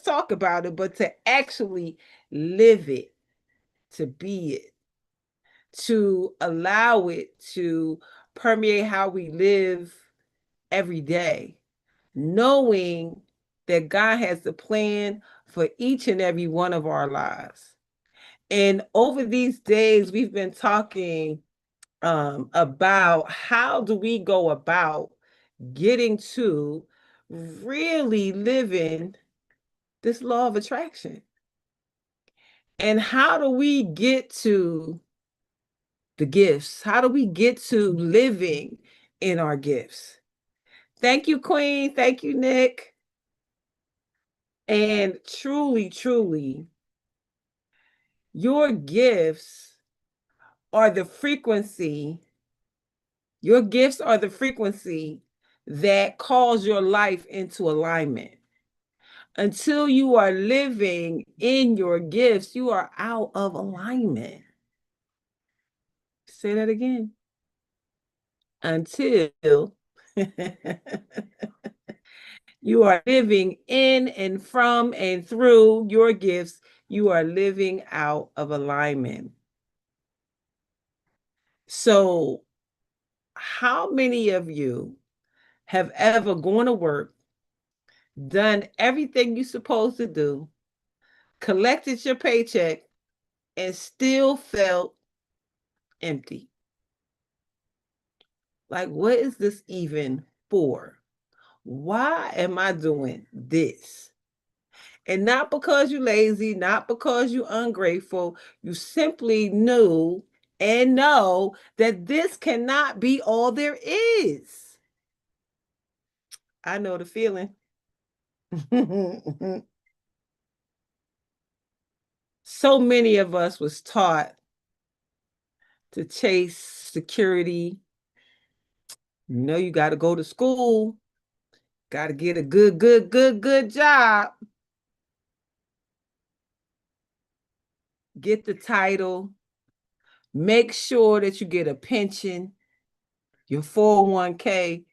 talk about it, but to actually live it, to be it, to allow it to permeate how we live every day, knowing that God has a plan for each and every one of our lives. And over these days, we've been talking about how do we go about getting to really living this law of attraction. And how do we get to the gifts? How do we get to living in our gifts? Thank you, Queen. Thank you, Nick. And truly, truly, your gifts are the frequency, your gifts are the frequency that calls your life into alignment. Until you are living in your gifts, you are out of alignment. Say that again. Until you are living in and from and through your gifts, you are living out of alignment. So, how many of you have ever gone to work, done everything you're supposed to do, collected your paycheck, and still felt empty? Like, what is this even for? Why am I doing this? And not because you're lazy, not because you're ungrateful. You simply knew and know that this cannot be all there is. I know the feeling. So many of us was taught to chase security. You know, you got to go to school, got to get a good job, get the title, make sure that you get a pension, your 401k,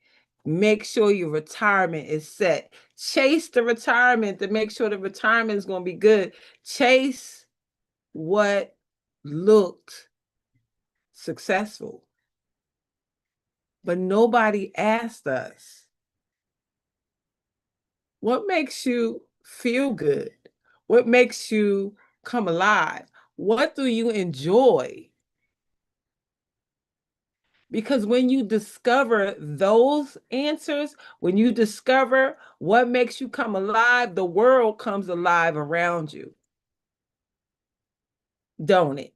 make sure your retirement is set. Chase the retirement to make sure the retirement is going to be good. Chase what looked successful. But nobody asked us, what makes you feel good? What makes you come alive? What do you enjoy? Because when you discover those answers, when you discover what makes you come alive, the world comes alive around you. Don't it?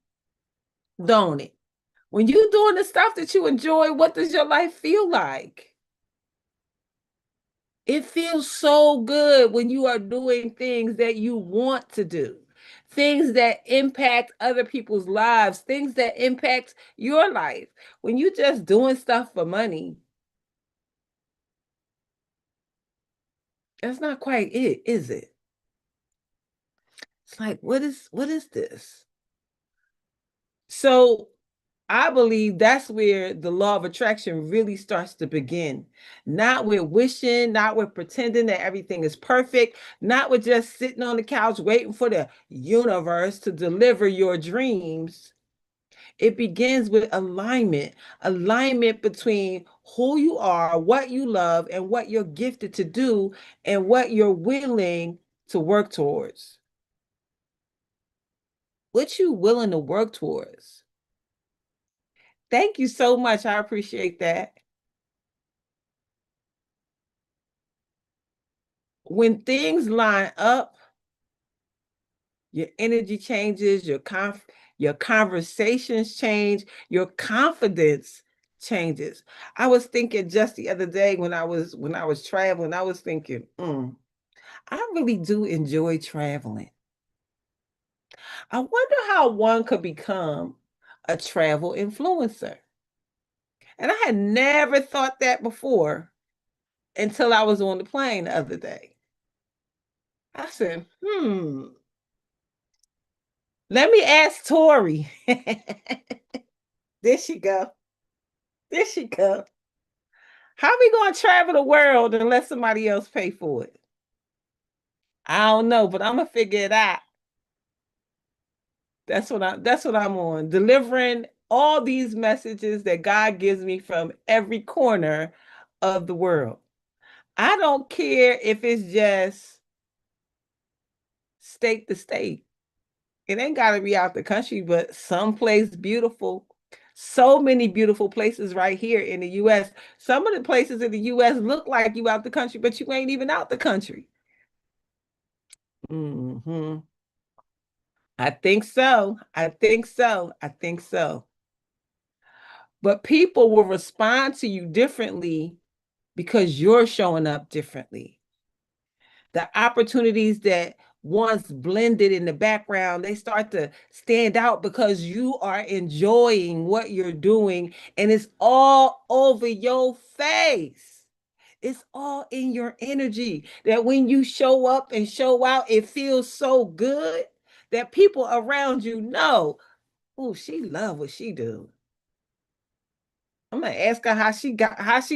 Don't it? When you're doing the stuff that you enjoy, what does your life feel like? It feels so good when you are doing things that you want to do, things that impact other people's lives, things that impact your life. When you're just doing stuff for money, that's not quite it, is it? It's like, what is this? So I believe that's where the law of attraction really starts to begin. Not with wishing, not with pretending that everything is perfect, not with just sitting on the couch waiting for the universe to deliver your dreams. It begins with alignment, alignment between who you are, what you love, and what you're gifted to do, and what you're willing to work towards. What you willing to work towards. Thank you so much. I appreciate that. When things line up, your energy changes, your conversations change, your confidence changes. I was thinking just the other day when I was traveling, I was thinking, I really do enjoy traveling. I wonder how one could become a travel influencer. And I had never thought that before until I was on the plane the other day. I said, let me ask Tori. There she go. There she go. How we going to travel the world and let somebody else pay for it? I don't know, but I'm gonna figure it out. That's what I'm on. Delivering all these messages that God gives me from every corner of the world. I don't care if it's just state to state. It ain't got to be out the country, but someplace beautiful. So many beautiful places right here in the US. Some of the places in the US look like you out the country, but you ain't even out the country. Hmm. I think so. I think so. I think so. But people will respond to you differently because you're showing up differently. The opportunities that once blended in the background, they start to stand out because you are enjoying what you're doing and it's all over your face. It's all in your energy that when you show up and show out, it feels so good that people around you know, oh, she love what she do. I'm gonna ask her how she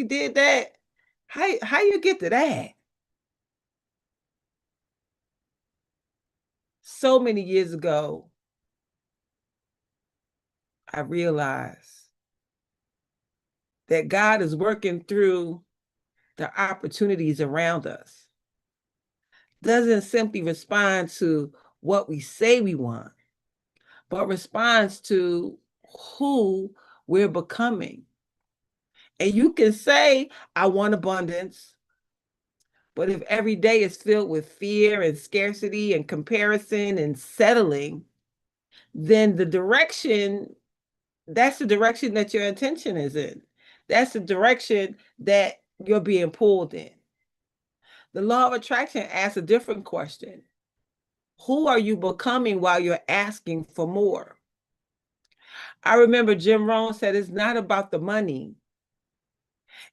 did that. How you get to that? So many years ago, I realized that God is working through the opportunities around us. Doesn't simply respond to what we say we want, but responds to who we're becoming. And you can say, I want abundance, but if every day is filled with fear and scarcity and comparison and settling, then that's the direction that your attention is in. That's the direction that you're being pulled in. The law of attraction asks a different question. Who are you becoming while you're asking for more? I remember Jim Rohn said it's not about the money,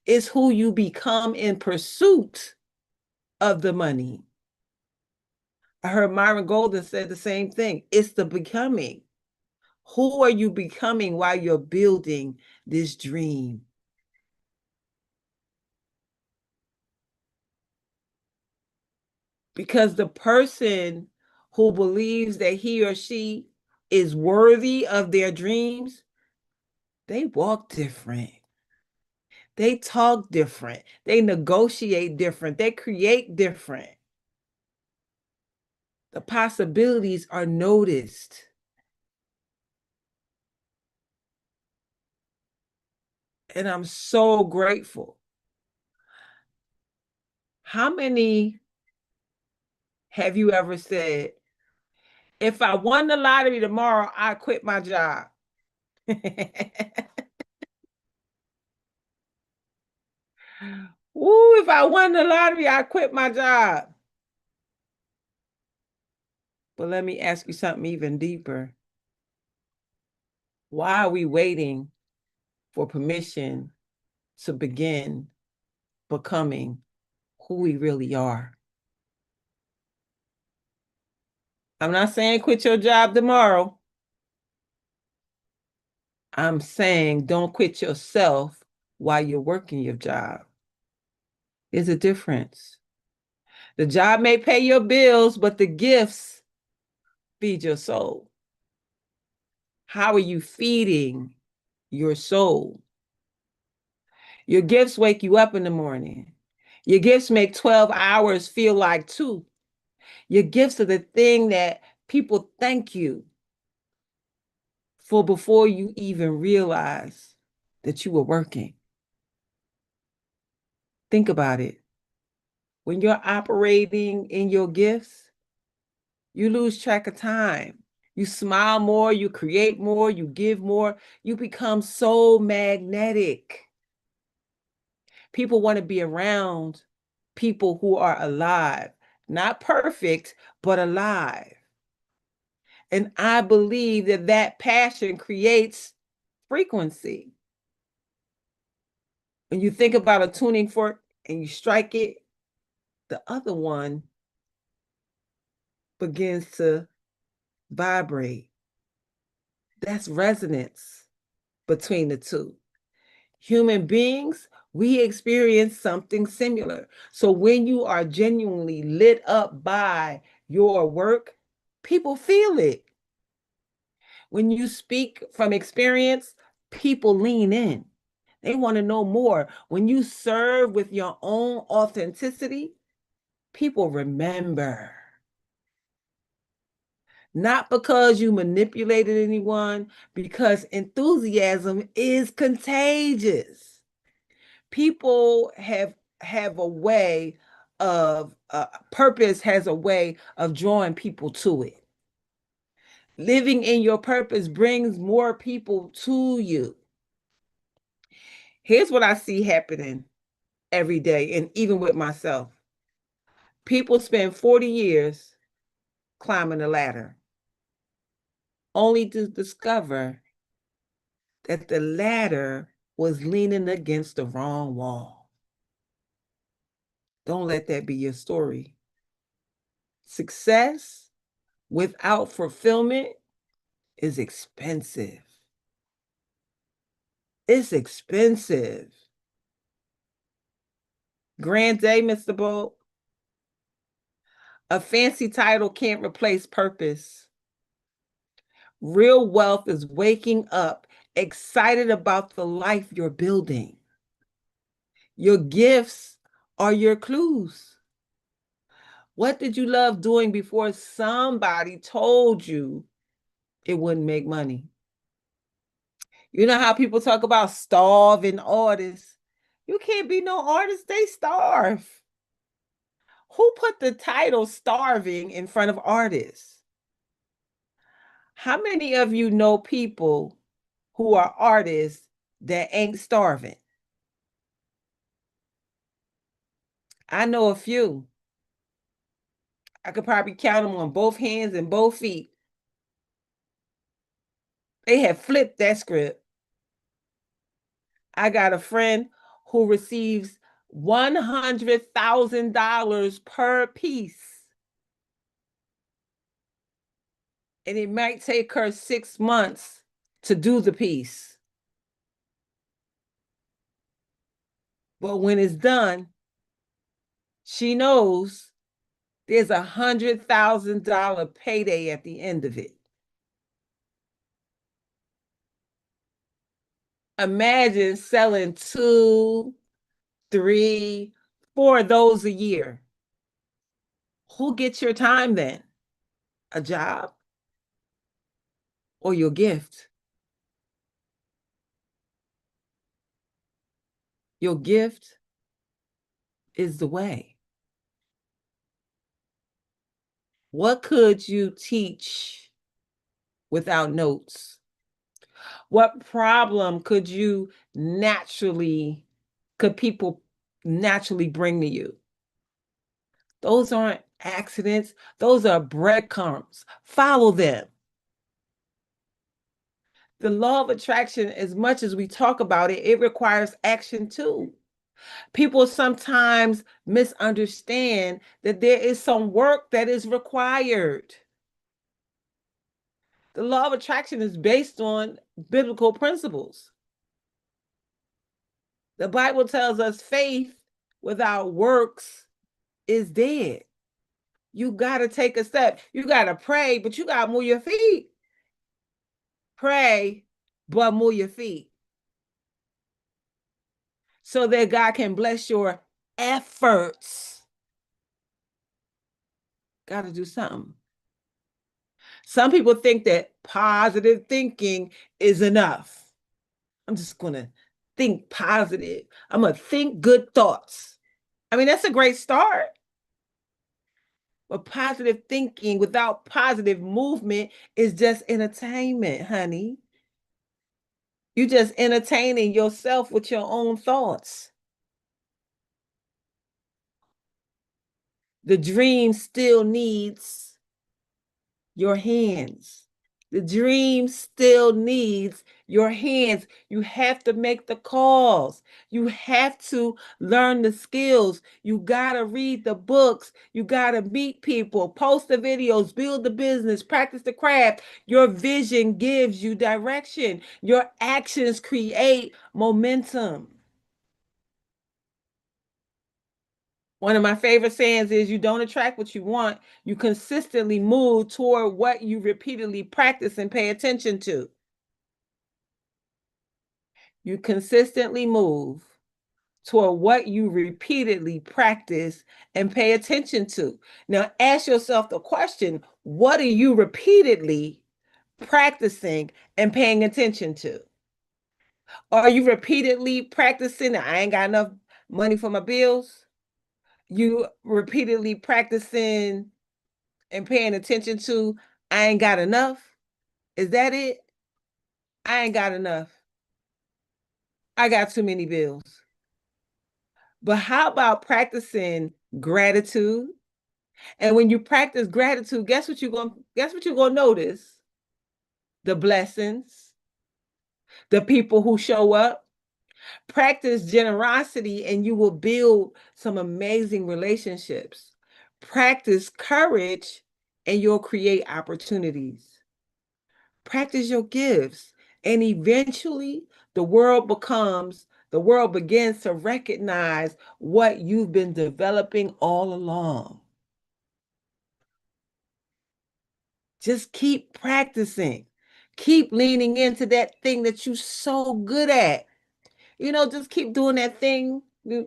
it's who you become in pursuit of the money. I heard Myron Golden said the same thing. It's the becoming. Who are you becoming while you're building this dream? Because the person who believes that he or she is worthy of their dreams, they walk different. They talk different. They negotiate different. They create different. The possibilities are noticed. And I'm so grateful. How many have you ever said, if I won the lottery tomorrow, I quit my job? Ooh, if I won the lottery, I quit my job. But let me ask you something even deeper. Why are we waiting for permission to begin becoming who we really are? I'm not saying quit your job tomorrow. I'm saying don't quit yourself while you're working your job. There's a difference. The job may pay your bills, but the gifts feed your soul. How are you feeding your soul? Your gifts wake you up in the morning. Your gifts make 12 hours feel like two. Your gifts are the thing that people thank you for before you even realize that you were working. Think about it. When you're operating in your gifts, you lose track of time. You smile more, you create more, you give more, you become so magnetic. People want to be around people who are alive, not perfect, but alive. And I believe that that passion creates frequency. When you think about a tuning fork and you strike it, the other one begins to vibrate. That's resonance between the two. Human beings, We experience something similar. So when you are genuinely lit up by your work, people feel it. When you speak from experience, people lean in. They want to know more. When you serve with your own authenticity, people remember. Not because you manipulated anyone, because enthusiasm is contagious. People have a way of purpose has a way of drawing people to it. Living in your purpose brings more people to you. Here's what I see happening every day, and even with myself. People spend 40 years climbing a ladder, only to discover that the ladder was leaning against the wrong wall. Don't let that be your story. Success without fulfillment is expensive. It's expensive. Grand day, Mr. Bolt. A fancy title can't replace purpose. Real wealth is waking up excited about the life you're building. Your gifts are your clues. What did you love doing before somebody told you it wouldn't make money? You know how people talk about starving artists? You can't be no artist, they starve. Who put the title starving in front of artists? How many of you know people who are artists that ain't starving? I know a few. I could probably count them on both hands and both feet. They have flipped that script. I got a friend who receives $100,000 per piece. And it might take her 6 months to do the piece. But when it's done, she knows there's $100,000 payday at the end of it. Imagine selling 2, 3, 4 of those a year. Who gets your time then? A job or your gift? Your gift is the way. What could you teach without notes? What problem could people naturally bring to you? Those aren't accidents. Those are breadcrumbs. Follow them. The law of attraction, as much as we talk about it, it requires action too. People sometimes misunderstand that there is some work that is required. The law of attraction is based on biblical principles. The Bible tells us faith without works is dead. You got to take a step. You got to pray, but you got to move your feet. Pray, but move your feet so that God can bless your efforts. Got to do something. Some people think that positive thinking is enough. I'm just going to think positive. I'm going to think good thoughts. I mean, that's a great start. But positive thinking without positive movement is just entertainment, honey. You're just entertaining yourself with your own thoughts. The dream still needs your hands. The dream still needs your hands. You have to make the calls. You have to learn the skills. You got to read the books. You got to meet people, post the videos, build the business, practice the craft. Your vision gives you direction. Your actions create momentum. One of my favorite sayings is you don't attract what you want, you consistently move toward what you repeatedly practice and pay attention to. You consistently move toward what you repeatedly practice and pay attention to. Now, ask yourself the question, what are you repeatedly practicing and paying attention to? Are you repeatedly practicing, I ain't got enough money for my bills? You repeatedly practicing and paying attention to, I ain't got enough? Is that it? I ain't got enough. I got too many bills. But how about practicing gratitude? And when you practice gratitude, guess what you're gonna notice? The blessings, the people who show up. Practice generosity and you will build some amazing relationships. Practice courage and you'll create opportunities. Practice your gifts, and eventually the world begins to recognize what you've been developing all along. Just keep practicing. Keep leaning into that thing that you're so good at. Just keep doing that thing. The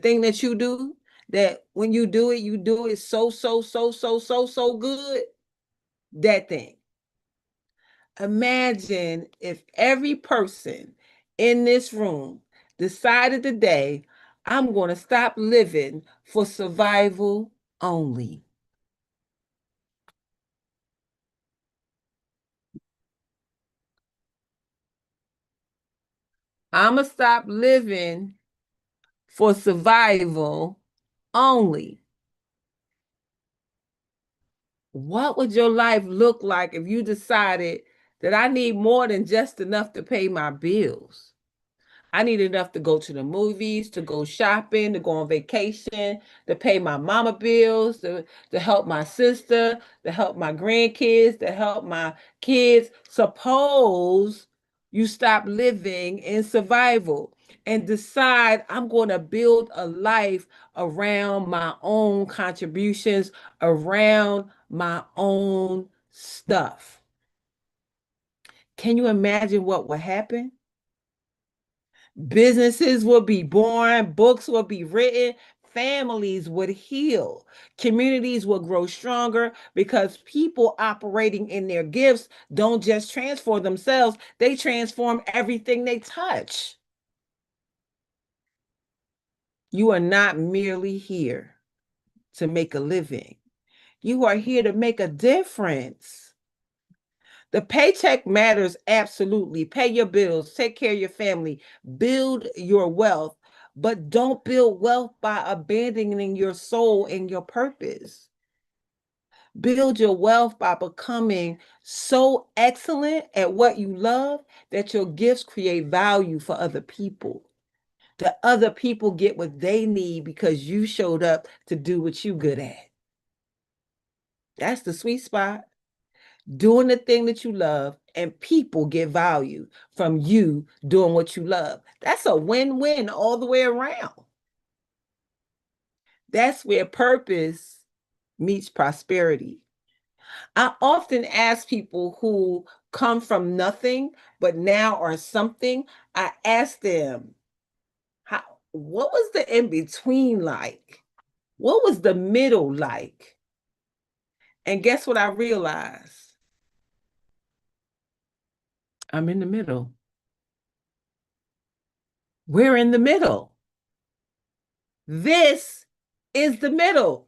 thing that you do, that when you do it so, so, so, so, so, so good. That thing. Imagine if every person in this room decided today, I'm going to stop living for survival only. I'm going to stop living for survival only. What would your life look like if you decided that I need more than just enough to pay my bills? I need enough to go to the movies, to go shopping, to go on vacation, to pay my mama bills, to help my sister, to help my grandkids, to help my kids. Suppose you stop living in survival and decide I'm going to build a life around my own contributions, around my own stuff. Can you imagine what would happen? Businesses will be born, books will be written, families would heal, communities will grow stronger because people operating in their gifts don't just transform themselves, they transform everything they touch. You are not merely here to make a living, you are here to make a difference. The paycheck matters absolutely. Pay your bills, take care of your family, build your wealth, but don't build wealth by abandoning your soul and your purpose. Build your wealth by becoming so excellent at what you love that your gifts create value for other people. That other people get what they need because you showed up to do what you good at. That's the sweet spot. Doing the thing that you love, and people get value from you doing what you love. That's a win-win all the way around. That's where purpose meets prosperity. I often ask people who come from nothing but now are something, I ask them, how, what was the in between like? What was the middle like? And guess what I realized? I'm in the middle. We're in the middle. This is the middle.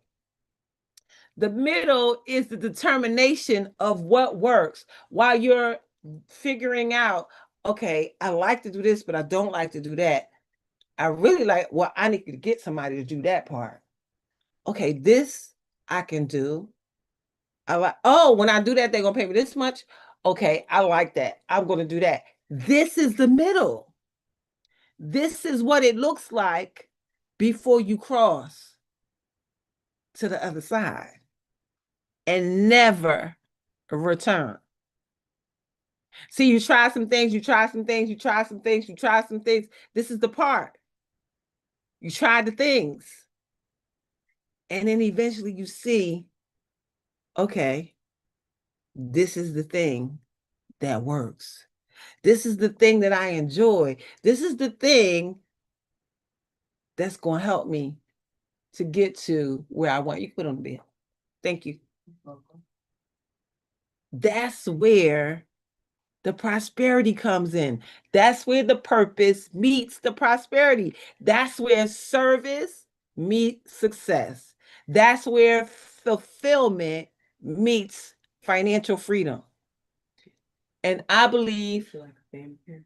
The middle is the determination of what works while you're figuring out, okay, I like to do this, but I don't like to do that. I really like, well, I need to get somebody to do that part. Okay, this I can do. I like, oh, when I do that, they're going to pay me this much. Okay, I like that. I'm going to do that. This is the middle. This is what it looks like before you cross to the other side and never return. See, you try some things, you try some things, you try some things, you try some things. This is the part. You try the things. And then eventually you see, okay, this is the thing that works. This is the thing that I enjoy. This is the thing that's going to help me to get to where I want. You can put on the bill. Thank you. That's where the prosperity comes in. That's where the purpose meets the prosperity. That's where service meets success. That's where fulfillment meets financial freedom. And I believe. You like a fan here?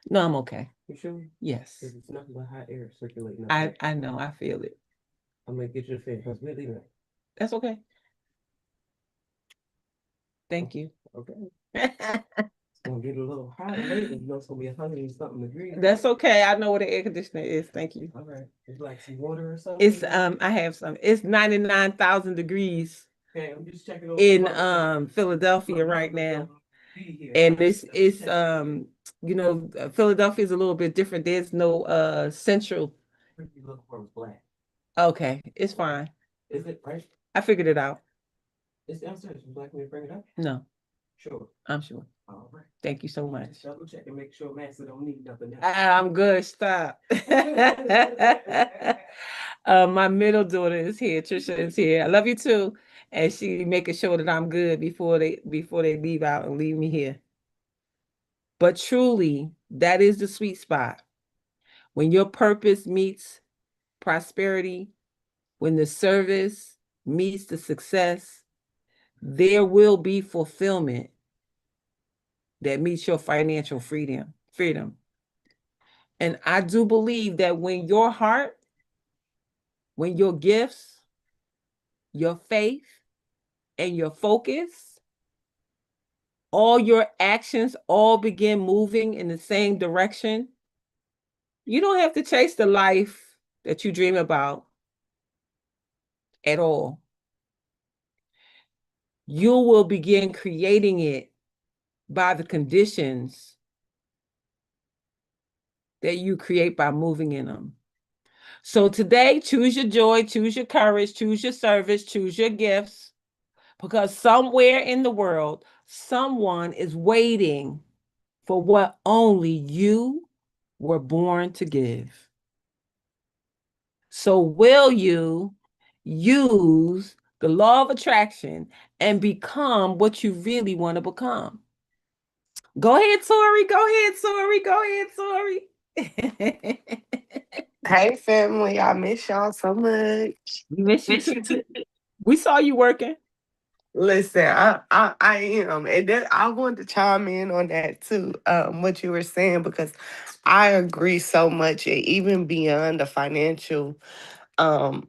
No, I'm okay. You sure? Yes. It's nothing but hot air circulating. I know. I feel it. I'm gonna get you a fan because we're leaving. That's okay. Thank you. Okay. It's gonna get a little hotter later. You know it's gonna be 100 and something degrees. That's okay. I know what the air conditioner is. Thank you. All right. It's like some water or something. It's I have some. It's 99,000 degrees. Okay, I'm just checking over in Philadelphia right now. And it's Philadelphia is a little bit different. There's no central. You look for black. Okay, it's fine. Is it right? I figured it out. It's downstairs. Would you like me to bring it up? No. Sure. I'm sure. All right. Thank you so much. Just double check and make sure Master don't need nothing else. I'm good. Stop. My middle daughter is here. Trisha is here. I love you too. And she making sure that I'm good before they leave out and leave me here. But truly, that is the sweet spot. When your purpose meets prosperity, when the service meets the success, there will be fulfillment that meets your financial freedom. And I do believe that when your heart, when your gifts, your faith, and your focus, all your actions all begin moving in the same direction, you don't have to chase the life that you dream about at all. You will begin creating it by the conditions that you create by moving in them. So today, choose your joy, choose your courage, choose your service, choose your gifts, because somewhere in the world, someone is waiting for what only you were born to give. So will you use the law of attraction and become what you really want to become? Go ahead, Tori. Go ahead, Tori. Go ahead, Tori. Hey family, I miss y'all so much. We miss you too. We saw you working. Listen, I am, and then I wanted to chime in on that too. What you were saying because I agree so much, and even beyond the financial.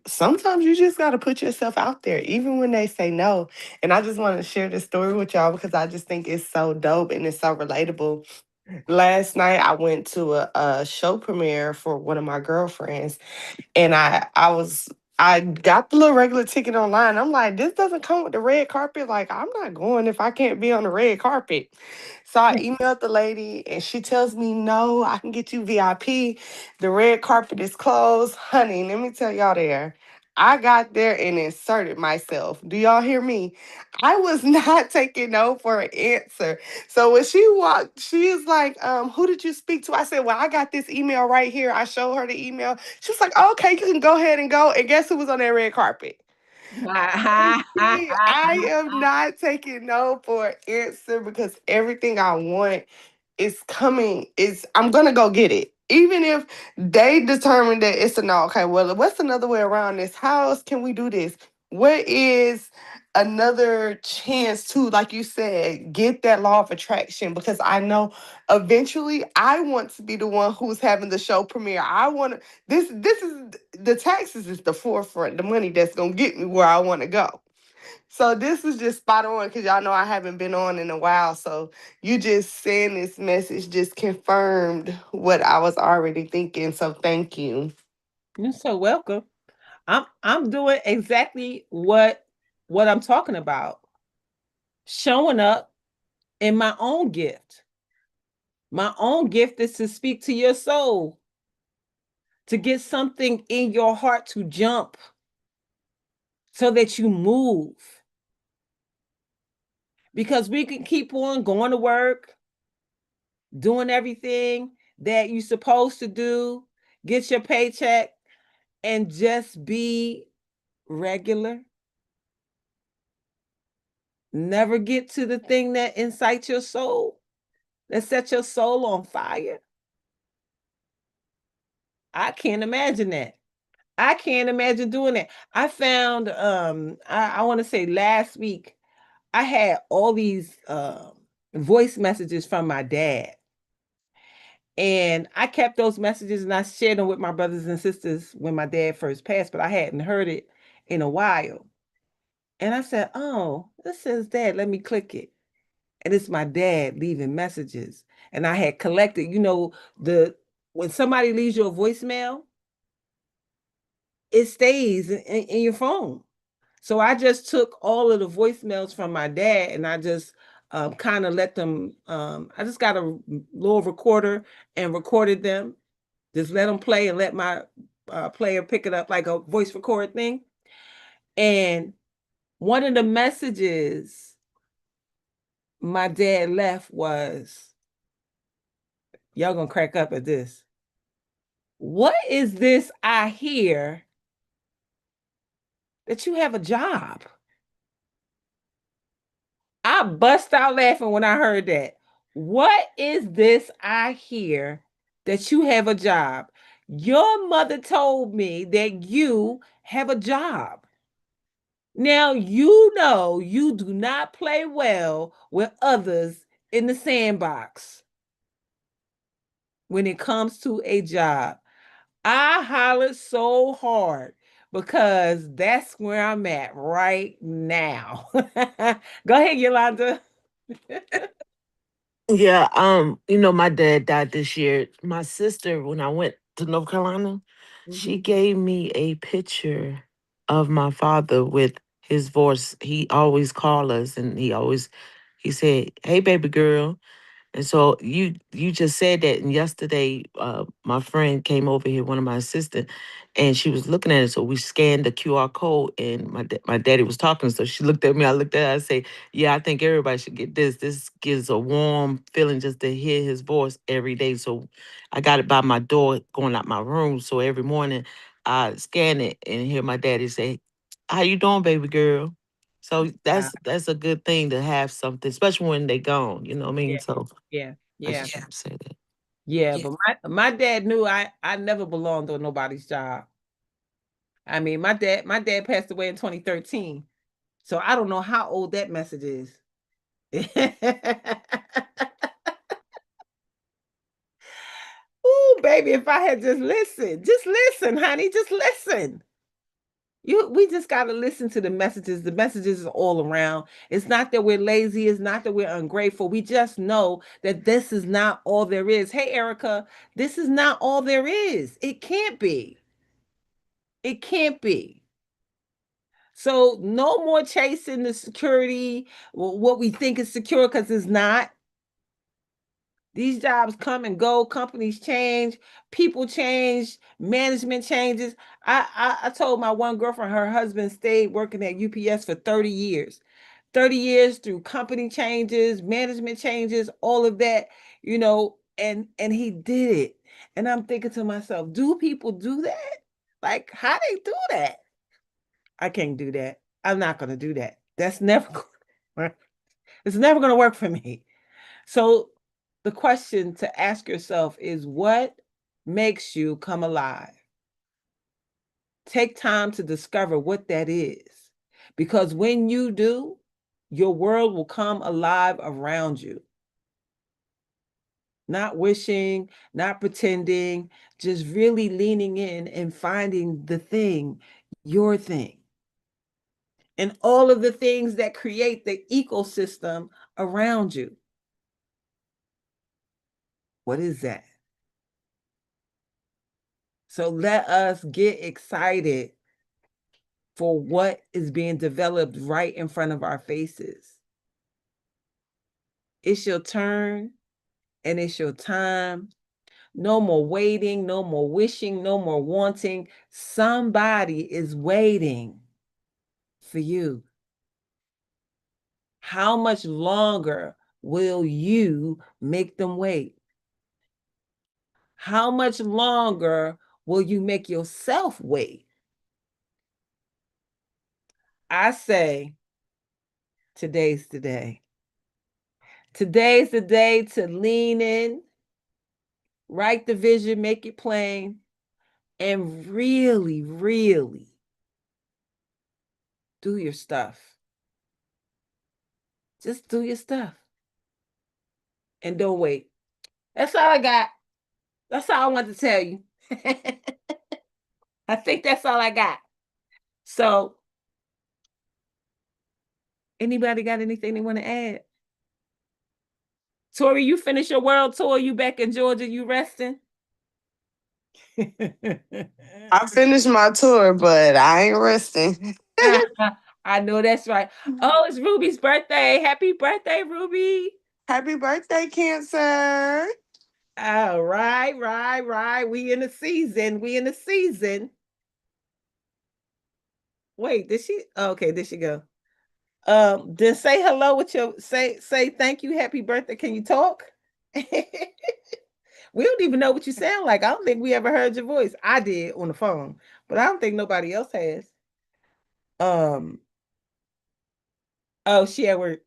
Sometimes you just got to put yourself out there, even when they say no. And I just want to share this story with y'all because I just think it's so dope and it's so relatable. Last night, I went to a show premiere for one of my girlfriends, and I got the little regular ticket online. I'm like, this doesn't come with the red carpet. Like, I'm not going if I can't be on the red carpet. So I emailed the lady and she tells me, no, I can get you VIP. The red carpet is closed. Honey, let me tell y'all there. I got there and inserted myself. Do y'all hear me? I was not taking no for an answer. So when she walked, she is like, who did you speak to? I said, well, I got this email right here. I showed her the email. She was like, okay, you can go ahead and go. And guess who was on that red carpet? I am not taking no for an answer because everything I want is coming. I'm gonna go get it. Even if they determine that it's a no, okay, well, what's another way around this? How else can we do this? What is another chance to, like you said, get that law of attraction? Because I know eventually I want to be the one who's having the show premiere. I want to, this is the taxes is the forefront, the money that's gonna get me where I want to go. So this is just spot on because y'all know I haven't been on in a while. So you just saying this message just confirmed what I was already thinking. So thank you. You're so welcome. I'm doing exactly what I'm talking about. Showing up in my own gift. My own gift is to speak to your soul, to get something in your heart to jump so that you move. Because we can keep on going to work, doing everything that you're supposed to do, get your paycheck, and just be regular. Never get to the thing that incites your soul, that sets your soul on fire. I can't imagine that. I can't imagine doing that. I found I want to say last week I had all these voice messages from my dad. And I kept those messages and I shared them with my brothers and sisters when my dad first passed, but I hadn't heard it in a while. And I said, "Oh, this is dad. Let me click it." And it's my dad leaving messages. And I had collected, the when somebody leaves you a voicemail, it stays in your phone. So I just took all of the voicemails from my dad and I just kind of let them, I just got a little recorder and recorded them. Just let them play and let my player pick it up like a voice record thing. And one of the messages my dad left was, y'all gonna crack up at this. What is this I hear that you have a job? I bust out laughing when I heard that. What is this I hear that you have a job? Your mother told me that you have a job. Now you know you do not play well with others in the sandbox when it comes to a job. I hollered so hard because that's where I'm at right now. Go ahead, Yolanda. Yeah, my dad died this year. My sister, when I went to North Carolina, she Mhm. gave me a picture of my father with his voice. He always called us and he said, "Hey baby girl." And so you just said that, and yesterday, my friend came over here, one of my assistants, and she was looking at it. So we scanned the QR code, and my daddy was talking. So she looked at me. I looked at her. I say, "Yeah, I think everybody should get this. This gives a warm feeling just to hear his voice every day." So I got it by my door, going out my room. So every morning I scan it and hear my daddy say, "How you doing, baby girl?" So Uh, that's a good thing to have something, especially when they gone. You know what I yeah, mean? So. yeah, I yeah, just want to say that. yeah. But my dad knew I never belonged on nobody's job. I mean, my dad passed away in 2013, so I don't know how old that message is. Ooh, baby, if I had just listen, honey, just listen. We just got to listen to the messages. The messages is all around. It's not that we're lazy. It's not that we're ungrateful. We just know that this is not all there is. Hey, Erica, this is not all there is. It can't be. It can't be. So no more chasing the security, what we think is secure because it's not. These jobs come and go, companies change, people change, management changes. I told my one girlfriend her husband stayed working at UPS for 30 years. 30 years through company changes, management changes, all of that, and he did it. And I'm thinking to myself, do people do that? Like how they do that? I can't do that. I'm not going to do that. That's never going to work. It's never going to work for me. So the question to ask yourself is what makes you come alive? Take time to discover what that is. Because when you do, your world will come alive around you. Not wishing, not pretending, just really leaning in and finding the thing, your thing, and all of the things that create the ecosystem around you. What is that? So let us get excited for what is being developed right in front of our faces. It's your turn and it's your time No more waiting, no more wishing, no more wanting. Somebody is waiting for you. How much longer will you make them wait? How much longer will you make yourself wait? I say today's the day. Today's the day to lean in, write the vision, make it plain, and really, really do your stuff. Just do your stuff and don't wait. That's all I got. That's all I want to tell you. I think that's all I got. So, anybody got anything they want to add? Tori, you finish your world tour. You back in Georgia. You resting? I finished my tour, but I ain't resting. I know that's right. Oh, it's Ruby's birthday. Happy birthday, Ruby. Happy birthday, Cancer. All right, right. We in the season. We in the season. Wait, did she? Oh, okay, there she go. Then say hello with your say thank you, happy birthday. Can you talk? We don't even know what you sound like. I don't think we ever heard your voice. I did on the phone, but I don't think nobody else has. Um, oh, she at work.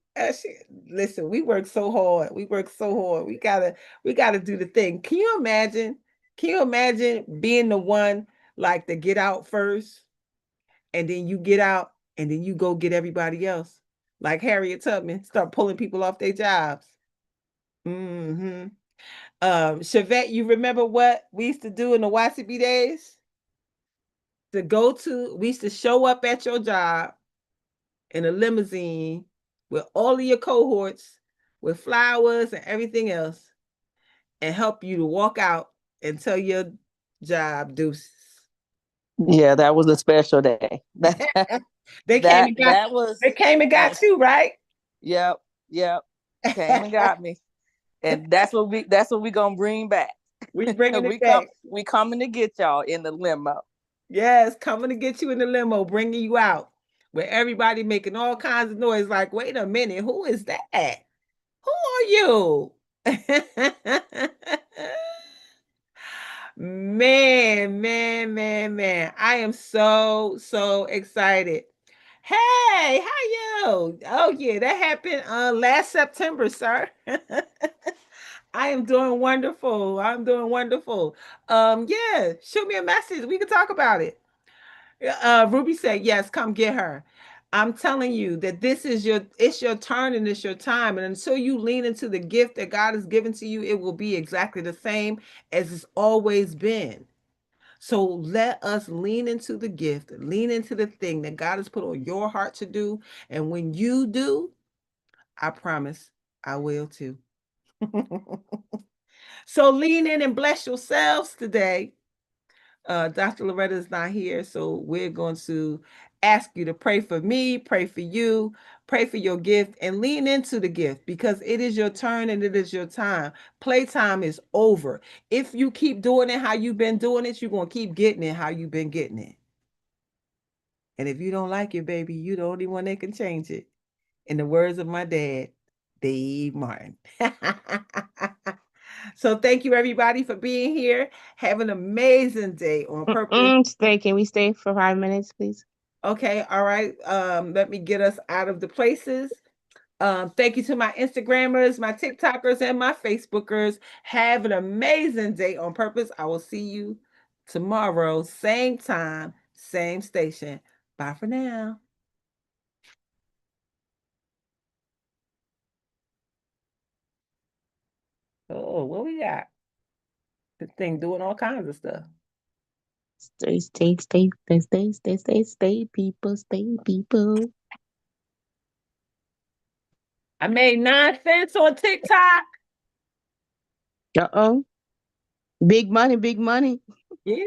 Listen, we work so hard. We work so hard. We gotta do the thing. Can you imagine? Can you imagine being the one like to get out first, and then you get out, and then you go get everybody else, like Harriet Tubman, start pulling people off their jobs. Mm-hmm. Chevette, you remember what we used to do in the YCB days? We used to show up at your job in a limousine with all of your cohorts, with flowers and everything else, and help you to walk out and tell your job deuces. Yeah, that was a special day. They came That and got that was they came and got that. you, right? Yep, yep. Came and got me, and that's what we gonna bring back. We bringing it we come back. we coming to get y'all in the limo. Yes, coming to get you in the limo, bringing you out, where everybody making all kinds of noise. Like, wait a minute, who is that? Who are you? Man. I am so excited. Hey, how you? Oh yeah, that happened last September, sir. I am doing wonderful. I'm doing wonderful. Yeah, shoot me a message. We can talk about it. Ruby said, yes, come get her. I'm telling you that it's your turn and it's your time. And until you lean into the gift that God has given to you, it will be exactly the same as it's always been. So let us lean into the gift, lean into the thing that God has put on your heart to do. And when you do, I promise I will too. So lean in and bless yourselves today. Dr. Loretta is not here, so we're going to ask you to pray for me, pray for you, pray for your gift, and lean into the gift because it is your turn and it is your time. Playtime is over. If you keep doing it how you've been doing it, you're going to keep getting it how you've been getting it. And if you don't like it, baby, you're the only one that can change it. In the words of my dad, Dave Martin. So thank you everybody for being here. Have an amazing day on purpose. Stay. Can we stay for 5 minutes, please? Okay, all right. Let me get us out of the places. Thank you to my Instagrammers, my TikTokers, and my Facebookers. Have an amazing day on purpose. I will see you tomorrow, same time, same station. Bye for now. Oh, what we got? This thing doing all kinds of stuff. Stay, people, stay, people. I made 9 cents on TikTok. Uh-oh. Big money, big money. Yeah.